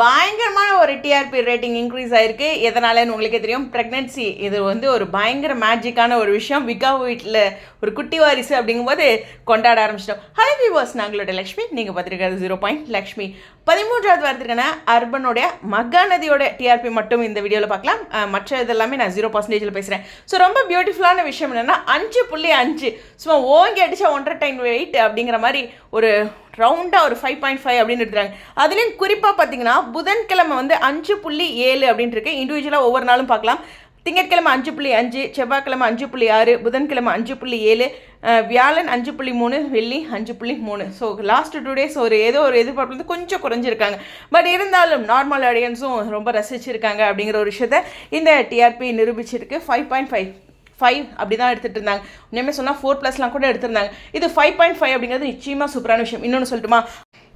பயங்கரமான ஒரு TRP rating increase ஆயிருக்கு. எதனாலன்னு உங்களுக்கே தெரியும், ப்ரெக்னென்சி. இது வந்து ஒரு பயங்கர மேஜிக்கான ஒரு விஷயம். விகா வீட்டில் ஒரு குட்டி வாரிசு அப்படிங்கும்போது கொண்டாட ஆரம்பிச்சிட்டோம். ஹலோ வியூவர்ஸ், நாங்களோட லக்ஷ்மி, நீங்கள் பார்த்துருக்காது 0. லக்ஷ்மி 13வது வாரத்திற்கான அர்பனோடைய மகாநதியோட டிஆர்பி மட்டும் இந்த வீடியோவில் பார்க்கலாம். மற்ற இதெல்லாமே நான் 0% பேசுகிறேன். ஸோ ரொம்ப பியூட்டிஃபுல்லான விஷயம் என்னென்னா 5.5 சும்மா ஓங்கி அடித்தா 1.5 டைம் வெயிட் அப்படிங்கிற மாதிரி ஒரு ரவுண்டாக ஒரு 5.5 அப்படின்னு எடுத்துறாங்க. அதுலேயும் குறிப்பாக பார்த்தீங்கன்னா புதன்கிழமை வந்து 5.7 அப்படின்ட்டு இருக்கு. இண்டிவிஜுவலாக ஒவ்வொரு நாளும் பார்க்கலாம். திங்கட்கிழமை 5.5, செவ்வாய்க்கிழமை 5.6, புதன்கிழமை 5.7, வியாழன் 5.3, வெள்ளி 5.3. ஸோ லாஸ்ட் 2 days ஒரு ஏதோ ஒரு எதிர்பார்ப்பு வந்து கொஞ்சம் குறைஞ்சிருக்காங்க. பட் இருந்தாலும் நார்மல் ஆடியன்ஸும் ரொம்ப ரசிச்சிருக்காங்க அப்படிங்கிற ஒரு விஷயத்த இந்த டிஆர்பி நிரூபிச்சிருக்கு. 5.5 அப்படி தான் எடுத்துகிட்டு இருந்தாங்க. உண்மையுமே சொன்னால் 4+லாம் கூட எடுத்திருந்தாங்க. இது 5.5 அப்படிங்கிறது நிச்சயமாக சூப்பரான விஷயம். இன்னொன்று சொல்லட்டுமா,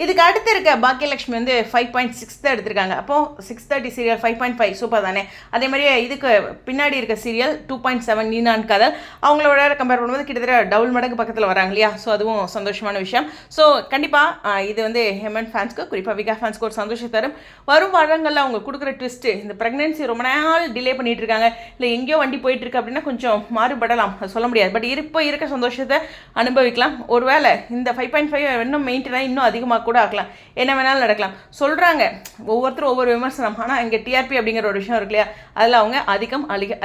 இதுக்கு அடுத்து இருக்க பாக்கியலட்சுமி வந்து 5.6 தான் எடுத்திருக்காங்க. அப்போது 6:30 சீரியல் 5.5 சூப்பர் தானே. அதே மாதிரியே இதுக்கு பின்னாடி இருக்க சீரியல் 2.7 நீனான் காதல், அவங்களோட கம்பேர் பண்ணும்போது கிட்டத்தட்ட டபுள் மடங்கு பக்கத்தில் வராங்க இல்லையா. ஸோ அதுவும் சந்தோஷமான விஷயம். ஸோ கண்டிப்பாக இது வந்து ஹெமன் ஃபேன்ஸ்க்கு, குறிப்பாக விகா ஃபேன்ஸ்க்கு ஒரு சந்தோஷம் தரும். வரும் வாரங்களில் அவங்க கொடுக்குற ட்விஸ்ட்டு, இந்த ப்ரெக்னென்சி ரொம்ப நாள் டிலே பண்ணிகிட்டு இருக்காங்க, இல்லை எங்கேயோ வண்டி போயிட்டுருக்கு அப்படின்னா கொஞ்சம் மாறுபடலாம், அது சொல்ல முடியாது. பட் இப்போ இருக்க சந்தோஷத்தை அனுபவிக்கலாம். ஒருவேளை இந்த 5.5 இன்னும் மெயின்டைனாக இன்னும் அதிகமாக கூட ஆகலாம். என்ன வேணாலும் நடக்கலாம் சொல்கிறாங்க. ஒவ்வொருத்தரும் ஒவ்வொரு விமர்சனம். ஆனால் இங்கே டிஆர்பி அப்படிங்கிற ஒரு விஷயம் இருக்கு இல்லையா, அதில் அவங்க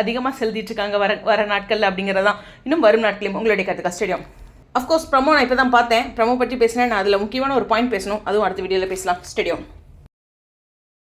அதிகமாக செலுத்திட்டு இருக்காங்க வர நாட்களில் அப்படிங்கிறதான். இன்னும் வரும் நாட்களையும் உங்களுடைய கருத்து ஸ்டேடியம். அஃப்கோர்ஸ் ப்ரமோ நான் இப்போ தான் பார்த்தேன். ப்ரமோ பற்றி பேசினேன். நான் அதில் முக்கியமான ஒரு பாயிண்ட் பேசணும், அதுவும் அடுத்த வீடியோவில் பேசலாம். ஸ்டேடியம்.